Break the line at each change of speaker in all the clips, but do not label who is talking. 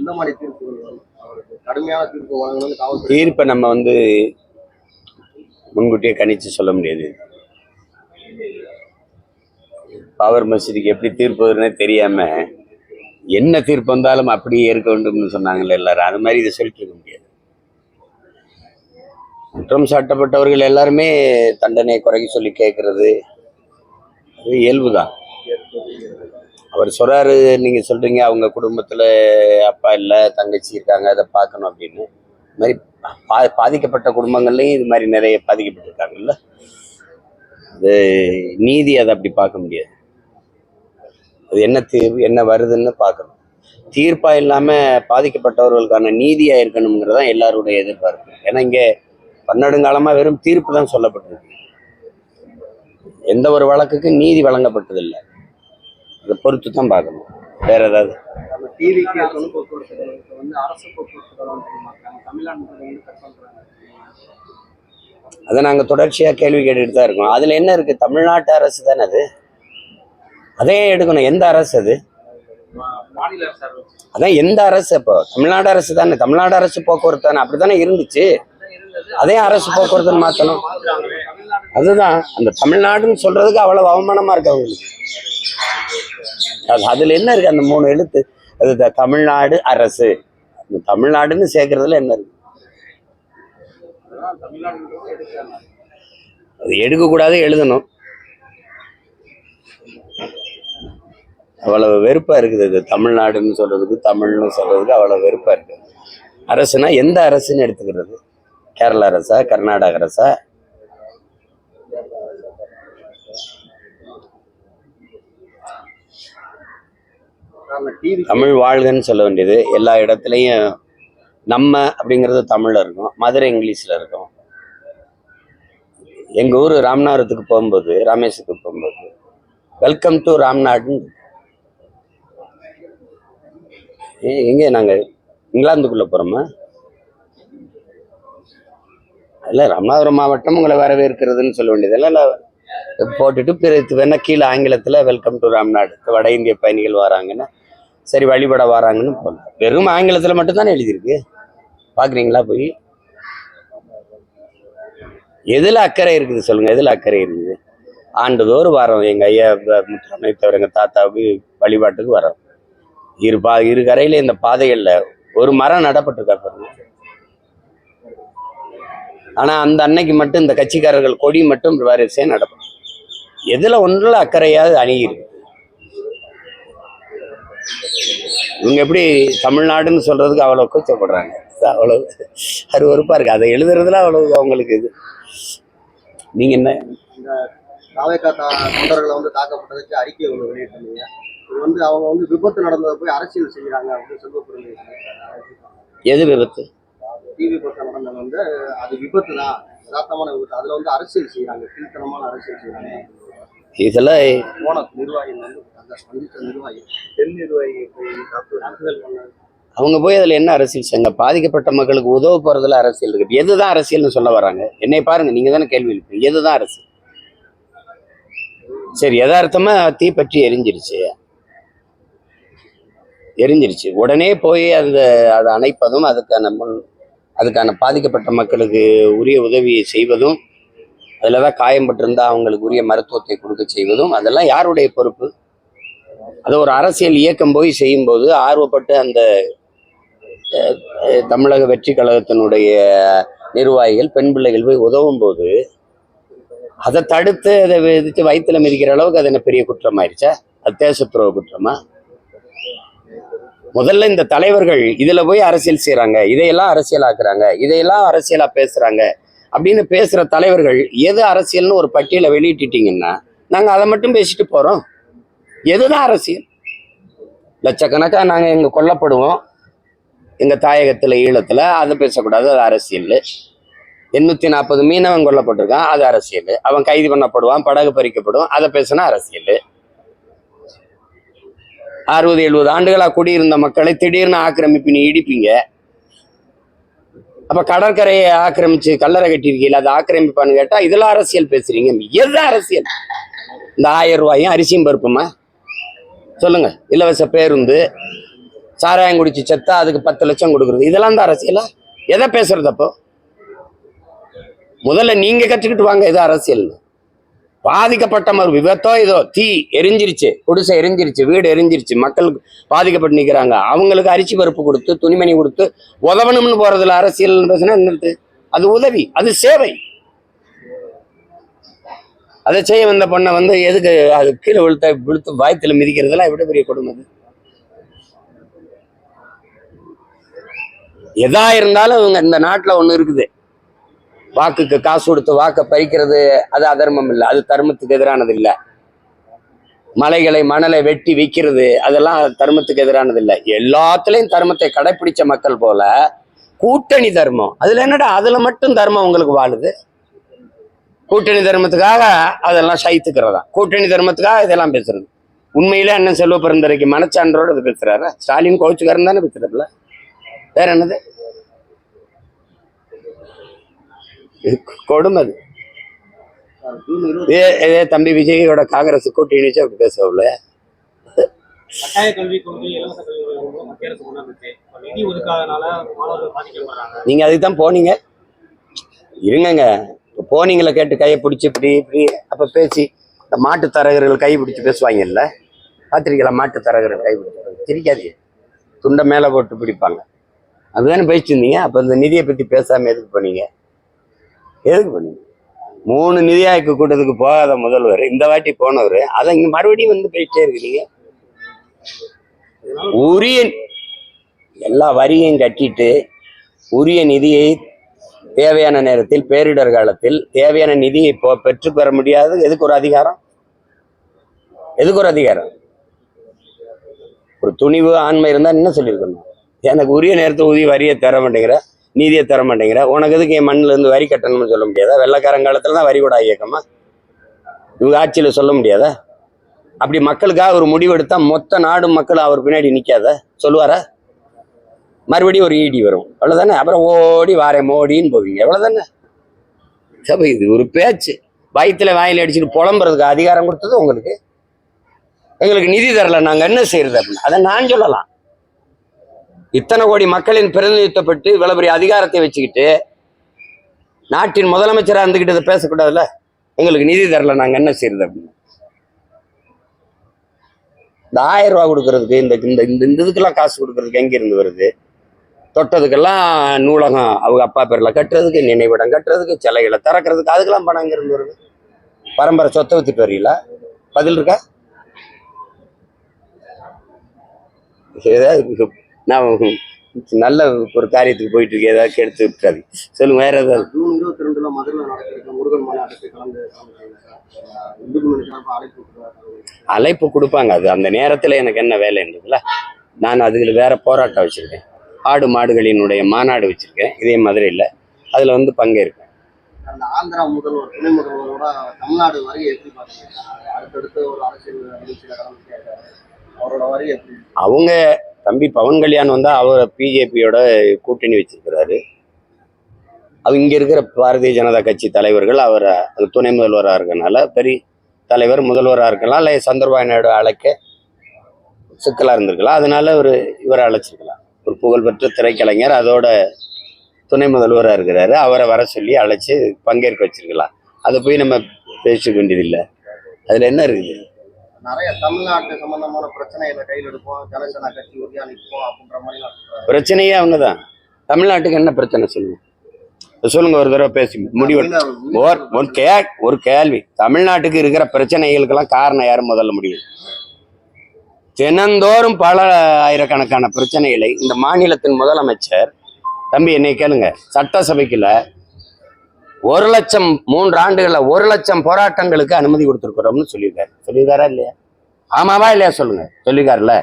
எந்த மாதிரி தீர்ப்பு கடுமையான தீர்ப்பு வழங்கணும்னு காவல்துறை
தீர்ப்பை நம்ம முன்கூட்டியே கணிச்சு சொல்ல முடியாது. பாபர் மசூதிக்கு எப்படி தீர்ப்பு வரும்னே தெரியாம என்ன தீர்ப்பு வந்தாலும் அப்படியே ஏற்க வேண்டும்னு சொன்னாங்கல்ல எல்லாரும், அது மாதிரி இதை சொல்லிட்டு இருக்க முடியாது. குற்றம் சாட்டப்பட்டவர்கள் எல்லாருமே தண்டனை குறைக்க சொல்லி கேட்கறது அது இயல்புதான். அவர் சொல்றாரு, நீங்க சொல்றீங்க அவங்க குடும்பத்துல அப்பா இல்லை தங்கச்சி இருக்காங்க, அதை பார்க்கணும் அப்படின்னு. இது மாதிரி பாதிக்கப்பட்ட குடும்பங்கள்லையும் இது மாதிரி நிறைய பாதிக்கப்பட்டிருக்காங்கல்ல. அது நீதி அதை அப்படி பார்க்க முடியாது. அது என்ன தீர்வு என்ன வருதுன்னு பார்க்கணும். தீர்ப்பா இல்லாம பாதிக்கப்பட்டவர்களுக்கான நீதியா இருக்கணுங்கிறதான் எல்லாருடைய எதிர்பார்ப்பு. ஏன்னா இங்க பன்னெடுங்காலமா வெறும் தீர்ப்பு தான் சொல்லப்பட்டிருக்கு. எந்த ஒரு வழக்குக்கு நீதி வழங்கப்பட்டதில்லை. அதை பொறுத்து தான் பார்க்கணும். வேற ஏதாவது அதை நாங்கள் தொடர்ச்சியா கேள்வி கேட்டுட்டு தான் இருக்கோம். அதுல என்ன இருக்கு? தமிழ்நாட்டு அரசு தானே அது, அதே எடுக்கணும். எந்த அரசு அது? அதான் எந்த அரசு? அப்போ தமிழ்நாடு அரசு தானே. தமிழ்நாடு அரசு போக்குவரத்து தானே, அப்படித்தானே இருந்துச்சு. அதே அரசு போக்குவரத்துன்னு மாற்றணும். அதுதான் அந்த தமிழ்நாடுன்னு சொல்றதுக்கு அவ்வளவு அவமானமா இருக்கு அவங்களுக்கு. அதுல என்ன இருக்கு? அந்த 3 எழுத்து அது தமிழ்நாடு அரசு. அந்த தமிழ்நாடுன்னு சேர்க்கறதுல என்ன இருக்கு? அது எடுக்கக்கூடாது, எழுதணும். அவ்வளவு வெறுப்பா இருக்குது. இது தமிழ்நாடுன்னு சொல்றதுக்கு தமிழ்னு சொல்றதுக்கு அவ்வளவு வெறுப்பா இருக்கு. அரசுனா எந்த அரசுன்னு எடுத்துக்கிறது? கேரளா அரசா, கர்நாடக அரசா? தமிழ் வாழ்கன்னு சொல்ல வேண்டியது. எல்லா இடத்துலையும் நம்ம அப்படிங்கிறது தமிழ்ல இருக்கும், மதுரை இங்கிலீஷ்ல இருக்கும். எங்க ஊர் ராமநாதத்துக்கு போகும்போது, ராமேஸ்வரத்துக்கு போகும்போது வெல்கம் டு ராம்நாடுன்னு. எங்க நாங்க இங்கிலாந்துக்குள்ள போறோமா? இல்லை, ராமநாதபுரம் மாவட்டம் உங்களை வரவேற்கிறதுன்னு சொல்ல வேண்டியது இல்லை. போட்டுட்டு பிறகு வேணா கீழே ஆங்கிலத்தில் வெல்கம் டு ராம்நாடு, வட இந்திய பயணிகள் வராங்கன்னா சரி வழிபட வராங்கன்னு போகலாம். வெறும் ஆங்கிலத்தில் மட்டும்தானே எழுதியிருக்கு. பார்க்குறீங்களா போய்? எதில் அக்கறை இருக்குது சொல்லுங்க? எதில் அக்கறை இருக்குது? ஆண்டுதோறும் வரோம். எங்கள் ஐயா முத்துராமலிங்கத்தேவர் எங்கள் தாத்தாவுக்கு வழிபாட்டுக்கு வரோம். இரு கரையில இந்த பாதைகளில் ஒரு மரம் நடப்பட்டிருக்கா பாருங்க. ஆனா அந்த அன்னைக்கு மட்டும் இந்த கட்சிக்காரர்கள் கொடி மட்டும் வரிசையா நடக்கும். எதுல ஒன்றுல அக்கறையாவது அணுகிருக்கு. இவங்க எப்படி தமிழ்நாடுன்னு சொல்றதுக்கு அவ்வளவு கூச்சப்படுறாங்க. அவ்வளவு அருவருப்பா இருக்கு. அதை எழுதுறதுல அவ்வளவு அவங்களுக்கு இது. நீங்க என்ன
தொண்டர்களை தாக்கப்பட்டதுக்கு அறிக்கை ஒன்று வெளியிட்டாங்க. இது அவங்க விபத்து நடந்ததை போய் அரசியல் செய்யறாங்க அப்படின்னு சொல்லி.
எது விபத்து?
தீ விபத்து நடந்தது அது விபத்து தான், யதார்த்தமான விபத்து. அதுல அரசியல் செய்யறாங்க, கீழ்த்தனமான அரசியல் செய்யறாங்க.
இதெல்லாம்
போன நிர்வாகிகள் நிர்வாகி பெண் நிர்வாகி
அவங்க போய் அதுல என்ன அரசியல் செய்ய? பாதிக்கப்பட்ட மக்களுக்கு உதவ போறதுல அரசியல் இருக்கு. எதுதான் அரசியல்னு சொல்ல வராங்க? என்னை பாருங்க, நீங்க தானே கேள்வி எழுப்பீங்க. எதுதான் அரசியல்? சரி, யதார்த்தமா தீ பற்றி எரிஞ்சிருச்சு. உடனே போய் அதை அணைப்பதும் அதுக்கான பாதிக்கப்பட்ட மக்களுக்கு உரிய உதவியை செய்வதும், அதுலதான் காயம்பட்டிருந்தா அவங்களுக்கு உரிய மருத்துவத்தை கொடுக்க செய்வதும், அதெல்லாம் யாருடைய பொறுப்பு? அது ஒரு அரசியல் இயக்கம் போய் செய்யும் போது ஆர்வப்பட்டு அந்த தமிழக வெற்றி கழகத்தினுடைய நிர்வாகிகள் பெண் பிள்ளைகள் போய் உதவும் போது அதை தடுத்து அதை விதித்து வயிற்றுல மிதிக்கிற அளவுக்கு அது என்ன பெரிய குற்றம் ஆயிடுச்சா? அது தேசத்துறவு குற்றமா? முதல்ல இந்த தலைவர்கள் இதுல போய் அரசியல் செய்யறாங்க, இதையெல்லாம் அரசியலாக்குறாங்க, இதையெல்லாம் அரசியலா பேசுறாங்க அப்படின்னு பேசுற தலைவர்கள் எது அரசியல்னு ஒரு பட்டியலை வெளியிட்டீங்கன்னா நாங்க அதை மட்டும் பேசிட்டு போறோம். எதுதான் அரசியல்? லட்சக்கணக்கா நாங்க எங்க கொல்லப்படுவோம் எங்க தாயகத்துல ஈழத்துல, அதை பேசக்கூடாது, அது அரசியல். 840 மீனவன் கொல்லப்பட்டிருக்கான், அது அரசியல். அவன் கைது பண்ணப்படுவான், படகு பறிக்கப்படும், அதை பேசினா அரசியல். 60-70 ஆண்டுகளா குடியிருந்த மக்களை திடீர்னு ஆக்கிரமிப்பு நீ இடிப்பீங்க. அப்ப கடற்கரையை ஆக்கிரமிச்சு கல்லறை கட்டியிருக்கீங்களா, அதை ஆக்கிரமிப்பான்னு கேட்டா இதெல்லாம் அரசியல் பேசுறீங்க. எதுதான் அரசியல்? இந்த 1000 ரூபாயும் அரிசியும் பருப்புமா சொல்லுங்க? இலவச பேருந்து, சாராயம் குடிச்சு செத்தா அதுக்கு 10 லட்சம் கொடுக்குறது, இதெல்லாம் தான் அரசியலா? எதை பேசுறது அப்போ? முதல்ல நீங்க கற்றுக்கிட்டு வாங்க எது அரசியல். பாதிக்கப்பட்ட ஒரு விபத்தோ ஏதோ தீ எரிஞ்சிருச்சு, குடிசை எரிஞ்சிருச்சு, வீடு எரிஞ்சிருச்சு, மக்கள் பாதிக்கப்பட்டு நிற்கிறாங்க, அவங்களுக்கு அரிசி பருப்பு கொடுத்து துணிமணி கொடுத்து உதவணும்னு போறதுல அரசியல் பேசுனா என்னது? அது உதவி, அது சேவை. அதை செய்ய வந்த பொண்ணை எதுக்கு அது கீழே விழுத்து வாய்த்துல மிதிக்கிறதுலாம் எவ்வளவு பெரிய கொடுமை. எதா இருந்தாலும் இவங்க இந்த நாட்டுல ஒண்ணு இருக்குது, வாக்குக்கு காசு கொடுத்து வாக்கை பறிக்கிறது, அது அதர்மம் இல்லை, அது தர்மத்துக்கு எதிரானது இல்லை. மணலை வெட்டி விற்கிறது, அதெல்லாம் தர்மத்துக்கு எதிரானது இல்லை. எல்லாத்துலயும் தர்மத்தை கடைபிடிச்ச மக்கள் போல கூட்டணி தர்மம், அதுல என்னடா அதுல மட்டும் தர்மம் உங்களுக்கு வாழுது? கூட்டணி தர்மத்துக்காக அதெல்லாம் சைத்துக்கிறதா? கூட்டணி தர்மத்துக்காக இதெல்லாம் பேசுறது? உண்மையிலே அண்ணன் செல்வ பிறந்தரைக்கு மனச்சான்றோட இது பேசுறாரு. ஸ்டாலின் கோச்சுக்காரன் தானே பேசுறதுல, வேற என்னது? கொடுமை. இதே தம்பி விஜயோட காங்கிரஸ் கூட்டணி அப்படி பேசவில்ல.
கட்டாய கல்வி கொள்கை, இலவச கல்வி மத்திய அரசு கொண்டு வந்துச்சு. நிதி ஒதுக்காதனால மாணவர்கள் பாதிக்கப்படுறாங்க.
நீங்க அதுக்கு தான் போனீங்க, இருங்க போனீங்கள கேட்டு கையை பிடிச்சி இப்படி இப்படி அப்ப பேசி மாட்டு தரகர்கள் கை பிடிச்சி பேசுவாங்கல்ல, பார்த்திருக்கீங்களா? மாட்டு தரகர்கள் கை பிடிச்சி சிரிக்காதீங்க, துண்டை மேலே போட்டு பிடிப்பாங்க, அப்படிதானே பேசிருந்தீங்க. அப்ப இந்த நிதியை பத்தி பேசாம எதுக்கு பண்ணீங்க? 3 நிதி ஆய்வு கூட்டத்துக்கு போகாத முதல்வர் இந்த வாட்டி போனவர், அதை இங்க மறுபடியும் போயிட்டே இருக்கிறீங்க. உரிய எல்லா வரியும் கட்டிட்டு உரிய நிதியை தேவையான நேரத்தில் பேரிடர் காலத்தில் தேவையான நிதியை பெற்றுப்பெற முடியாது. எதுக்கு ஒரு அதிகாரம்? ஒரு துணிவு ஆண்மை இருந்தா என்ன சொல்லியிருக்கணும்? எனக்கு உரிய நேரத்தை வரியை தர மாட்டேங்கிற, நீதியை தர மாட்டேங்கிற, உனக்கு எதுக்கு என் மண்ணில இருந்து வரி கட்டணும்னு சொல்ல முடியாதா? வெள்ளக்காரங்காலத்துல தான் வரி கூட இயக்கமா இவங்க ஆட்சியில சொல்ல முடியாதா? அப்படி மக்களுக்காக ஒரு முடிவெடுத்தா மொத்த நாடும் மக்கள் அவர் பின்னாடி நிக்காத சொல்லுவாரா? மறுபடியும் ஒரு ஈடி வரும், அவ்வளவுதானே. அப்புறம் ஓடி வாரேன் மோடின்னு போவீங்க, எவ்வளவுதானே. சபை இது ஒரு பேச்சு, வயிற்றுல வாயில அடிச்சுட்டு புலம்புறதுக்கு அதிகாரம் கொடுத்தது உங்களுக்கு. எங்களுக்கு நிதி தரல, நாங்க என்ன செய்யறது அப்படின்னு அதை நான் சொல்லலாம். இத்தனை கோடி மக்களின் பிரதிநிதித்துவப்பட்டு இவ்வளவு பெரிய அதிகாரத்தை வச்சுக்கிட்டு நாட்டின் முதலமைச்சராக இருந்துகிட்டு இதை பேசக்கூடாதுல்ல. எங்களுக்கு நிதி தரல, நாங்க என்ன செய்யறது அப்படின்னு. இந்த 1000 ரூபா கொடுக்கறதுக்கு இந்த இதுக்கெல்லாம் காசு கொடுக்கறதுக்கு எங்க இருந்து வருது? தொட்டதுக்கெல்லாம் நூலகம் அவங்க அப்பா பேர்ல கட்டுறதுக்கு, நினைவிடம் கட்டுறதுக்கு, சிலைகளை திறக்கிறதுக்கு, அதுக்கெல்லாம் பணம் எங்க இருந்து வருது? பரம்பரை சொத்தை வித்துட்டு வரீங்களா? பதில் இருக்கா? ஏதாவது நான் நல்ல ஒரு காரியத்துக்கு போயிட்டு இருக்கு, ஏதாவது கெடுத்து இருக்காது. சொல்லுங்க, வேற ஏதாவது.
ஜூன் 22 மதுரையில் நடக்கிற முருகன் மாநாட்டுக்கு
அழைப்பு கொடுப்பாங்க. அது அந்த நேரத்துல எனக்கு என்ன வேலைன்றதுல நான் அதுல வேற போராட்டம் வச்சிருக்கேன். ஆடு மாடுகளினுடைய மாநாடு வச்சிருக்கேன் இதே மதுரையில், அதுல பங்கேற்கேன்.
அந்த ஆந்திரா முதல்வர், துணை முதல்வரோட தமிழ்நாடு வரையை எப்படி பாத்தீங்க? அடுத்தடுத்து ஒரு அரசியல் நிகழ்ச்சியில அவரோட வரி எப்படி?
அவங்க தம்பி பவன் கல்யாண் அவர் பிஜேபியோட கூட்டணி வச்சிருக்கிறாரு. அது இங்க இருக்கிற பாரதிய ஜனதா கட்சி தலைவர்கள் அவரை அது துணை முதல்வராக இருக்கனால, பெரிய தலைவர் முதல்வராக இருக்கலாம், இல்லை சந்திரபாபு நாயுடு அழைக்க சிக்கலா இருந்திருக்கலாம், அதனால இவரை அழைச்சிருக்கலாம். ஒரு புகழ்பெற்ற திரைக்கலைஞர் அதோட துணை முதல்வராக இருக்கிறாரு, அவரை வர சொல்லி அழைச்சி பங்கேற்க வச்சிருக்கலாம். அதை போய் நம்ம பேசிக்க வேண்டியதில்லை, அதுல என்ன இருக்குது?
நிறைய தமிழ்நாட்டு சம்பந்தமான பிரச்சனைகளை கையில் எடுப்போம், ஜனசேனா கட்சி உறுதியா நிற்போம் அப்படின்ற மாதிரி
பிரச்சனையே அவங்கதான். தமிழ்நாட்டுக்கு என்ன பிரச்சனை சொல்லுங்க, ஒரு தடவை பேசி முடிவு. ஒரு கேள்வி, தமிழ்நாட்டுக்கு இருக்கிற பிரச்சனைகளுக்கெல்லாம் காரணம் யாரும் முதல்ல முடிவு? தினந்தோறும் பல ஆயிரக்கணக்கான பிரச்சனைகளை இந்த மாநிலத்தின் முதலமைச்சர் தம்பி என்னை கேளுங்க, சட்டசபைக்குள்ள 1 லட்சம் 3 ஆண்டுகள்ல 1 லட்சம் போராட்டங்களுக்கு அனுமதி கொடுத்திருக்கிறோம்னு சொல்லியிருக்காரா இல்லையா? ஆமாவா இல்லையா சொல்லுங்க, சொல்லியிருக்காருல்ல.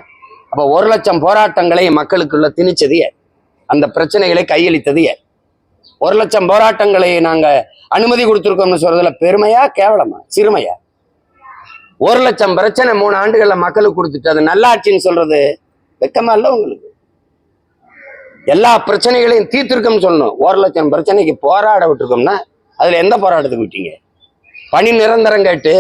அப்ப 1 லட்சம் போராட்டங்களை மக்களுக்குள்ள திணிச்சது அந்த பிரச்சனைகளை கையளித்தது 1 லட்சம் போராட்டங்களை நாங்க அனுமதி கொடுத்திருக்கோம்னு சொல்றதுல பெருமையா கேவலமா சிறுமையா? 1 லட்சம் பிரச்சனை 3 ஆண்டுகள்ல மக்களுக்கு கொடுத்துட்டு அது நல்லாட்சின்னு சொல்றது வெக்கமா இல்ல உங்களுக்கு? எல்லா பிரச்சனைகளையும் தீர்த்திருக்கோம்னு சொல்லணும். 1 லட்சம் பிரச்சனைக்கு போராட விட்டுருக்கோம்னா அதுல எந்த போராட்டத்துக்கு விட்டீங்க? பணி நிரந்தரம் கேட்டு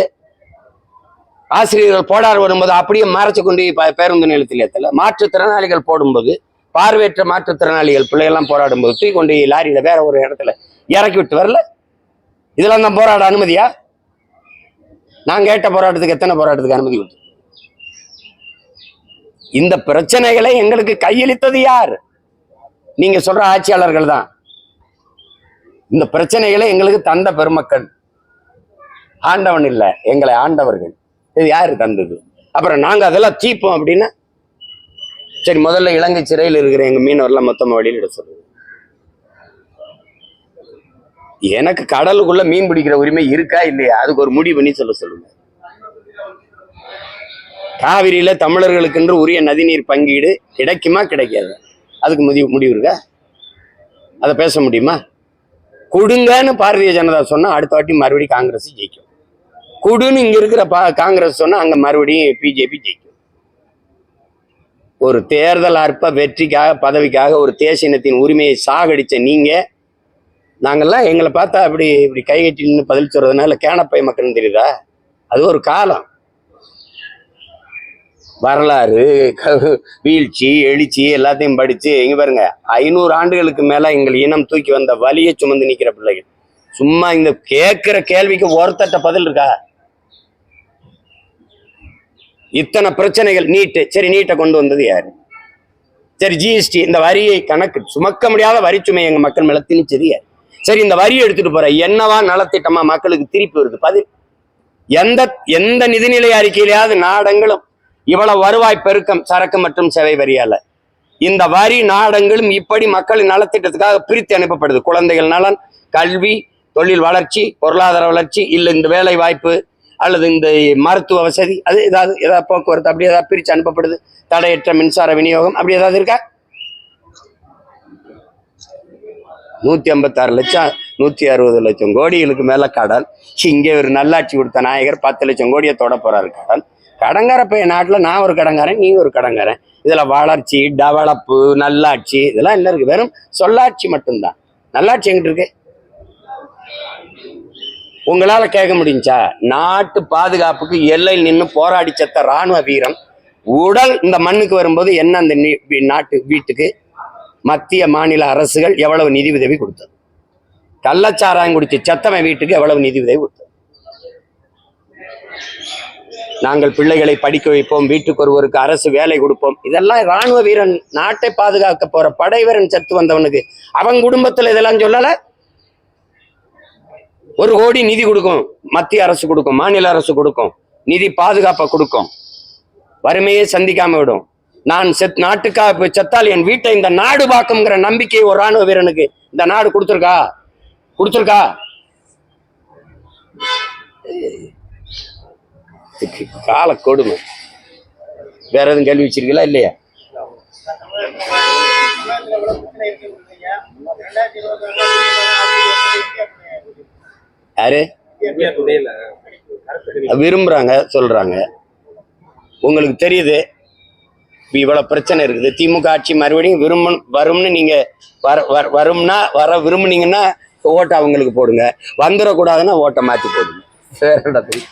ஆசிரியர்கள் போராட வரும்போது அப்படியே மறைச்சு கொண்டு பேருந்து நிலையத்தில் ஏற்றல. மாற்றுத்திறனாளிகள் போடும்போது, பார்வையற்ற மாற்றுத்திறனாளிகள் பிள்ளைகள்லாம் போராடும்போது தூக்கி கொண்டு லாரியில வேற ஒரு இடத்துல இறக்கி விட்டு வரல. இதெல்லாம் தான் போராட அனுமதியா? நான் கேட்ட போராட்டத்துக்கு எத்தனை போராட்டத்துக்கு அனுமதி கொடுத்து? இந்த பிரச்சனைகளை எங்களுக்கு கையளித்தது யார்? நீங்க சொல்ற ஆட்சியாளர்கள் தான். இந்த பிரச்சனைகளை எங்களுக்கு தந்த பெருமக்கள், ஆண்டவன் இல்ல, எங்களை ஆண்டவர்கள். இது யாரு தந்தது? அப்புறம் நாங்க அதெல்லாம் தீப்போம் அப்படின்னா சரி, முதல்ல இலங்கை சிறையில் இருக்கிற எங்க மீனவர்லாம் மொத்தமா வெளியிட சொல்லுது. எனக்கு கடலுக்குள்ள மீன் பிடிக்கிற உரிமை இருக்கா இல்லையா, அதுக்கு ஒரு முடிவு பண்ணி சொல்லுங்க. காவிரியில தமிழர்களுக்கென்று உரிய நதிநீர் பங்கீடு கிடைக்குமா கிடைக்காது, அதுக்கு முடிவு இருக்கா? அதை பேச முடியுமா? கொடுங்கன்னு பாரதிய ஜனதா சொன்னா அடுத்த வாட்டி மறுபடியும் காங்கிரஸ் ஜெயிக்கும். குடுன்னு இங்க இருக்கிற காங்கிரஸ் சொன்னா அங்க மறுபடியும் பிஜேபி ஜெயிக்கும். ஒரு தேர்தல் அற்ப வெற்றிக்காக பதவிக்காக ஒரு தேசிய இனத்தின் உரிமையை சாகடிச்ச நீங்க, நாங்கெல்லாம் எங்களை பார்த்தா அப்படி இப்படி கைகட்டி நின்று பதில் சொல்றதுனால கேனப்பை மக்கள்னு தெரியுதா? அது ஒரு காலம். வரலாறு, வீழ்ச்சி, எழுச்சி எல்லாத்தையும் படிச்சு எங்க பாருங்க, 500 ஆண்டுகளுக்கு மேல எங்கள் இனம் தூக்கி வந்த வலியை சுமந்து நிக்கிற பிள்ளைகள். சும்மா இந்த கேட்கிற கேள்விக்கு ஒருத்தட்ட பதில் இருக்கா? இத்தனை பிரச்சனைகள். நீட்டு, சரி, நீட்டை கொண்டு வந்தது யாரு? சரி, ஜிஎஸ்டி, இந்த வரியை கணக்கு சுமக்க முடியாத வரிச்சுமை எங்க மக்கள் மேல திணிச்சது யாரு? சரி, இந்த வரியை எடுத்துட்டு போற என்னவா நலத்திட்டமா மக்களுக்கு திருப்பி வருது பதில்? எந்த நிதிநிலை அறிக்கையிலாவது நாடங்களும் இவ்வளவு வருவாய் பெருக்கம் சரக்கு மற்றும் சேவை வரியால, இந்த வரி நாடங்களும் இப்படி மக்களின் நலத்திட்டத்துக்காக பிரித்து அனுப்பப்படுது. குழந்தைகள் நலன், கல்வி, தொழில் வளர்ச்சி, பொருளாதார வளர்ச்சி, இல்ல இந்த வேலை வாய்ப்பு அல்லது இந்த மருத்துவ வசதி, அது ஏதாவது போக்குவரத்து அப்படி ஏதாவது பிரிச்சு அனுப்பப்படுது. தடையற்ற மின்சார விநியோகம் அப்படி ஏதாவது இருக்கா? 156 லட்சம் 160 லட்சம் கோடிகளுக்கு மேல கடன். இங்கே ஒரு நல்லாட்சி கொடுத்த நாயகர் 10 லட்சம் கோடியை தொட போறாரு கடன். கடங்கார பைய நாட்டுல நான் ஒரு கடங்காரன், நீ ஒரு கடங்காரன். இதுல வளர்ச்சி, டெவலப்பு, நல்லாட்சி இதெல்லாம் என்ன இருக்கு? வெறும் சொல்லாட்சி மட்டும்தான். நல்லாட்சி எங்கிட்டு இருக்கு? உங்களால கேட்க முடிஞ்சா? நாட்டு பாதுகாப்புக்கு எல்லையில் நின்று போராடி செத்த ராணுவ வீரன் உடல் இந்த மண்ணுக்கு வரும்போது என்ன அந்த நாட்டு வீட்டுக்கு மத்திய மாநில அரசுகள் எவ்வளவு நிதி உதவி கொடுத்தது? கள்ளச்சாராயம் குடிச்சு செத்தவன் வீட்டுக்கு எவ்வளவு நிதி உதவி கொடுத்தது? நாங்கள் பிள்ளைகளை படிக்க வைப்போம், வீட்டுக்கு ஒருவருக்கு அரசு வேலை கொடுப்போம். இதெல்லாம் ராணுவ வீரன், நாட்டை பாதுகாக்க போற படை வீரன் செத்து வந்தவனுக்கு அவன் குடும்பத்துல இதெல்லாம் சொல்லல. 1 கோடி நிதி கொடுக்கும், மத்திய அரசு கொடுக்கும், மாநில அரசு கொடுக்கும், நிதி பாதுகாப்பை கொடுக்கும், வறுமையை சந்திக்காம விடும். நான் நாட்டுக்காக செத்தால் என் வீட்டை இந்த நாடு பார்க்குங்கிற நம்பிக்கை ஒரு ராணுவ வீரனுக்கு இந்த நாடு கொடுத்துருக்கா? கால கொடுமை. வேற எதுவும் கேள்வி வச்சிருக்கீங்களா இல்லையா? யாரு விரும்புறாங்க சொல்றாங்க? உங்களுக்கு தெரியுது இவ்வளவு பிரச்சனை இருக்குது. திமுக ஆட்சி மறுபடியும் வரும்னு நீங்க வர விரும்புனீங்கன்னா ஓட்டை அவங்களுக்கு போடுங்க, வந்துடக்கூடாதுன்னா ஓட்டை மாத்தி போடுங்க. வேற இடத்துக்கு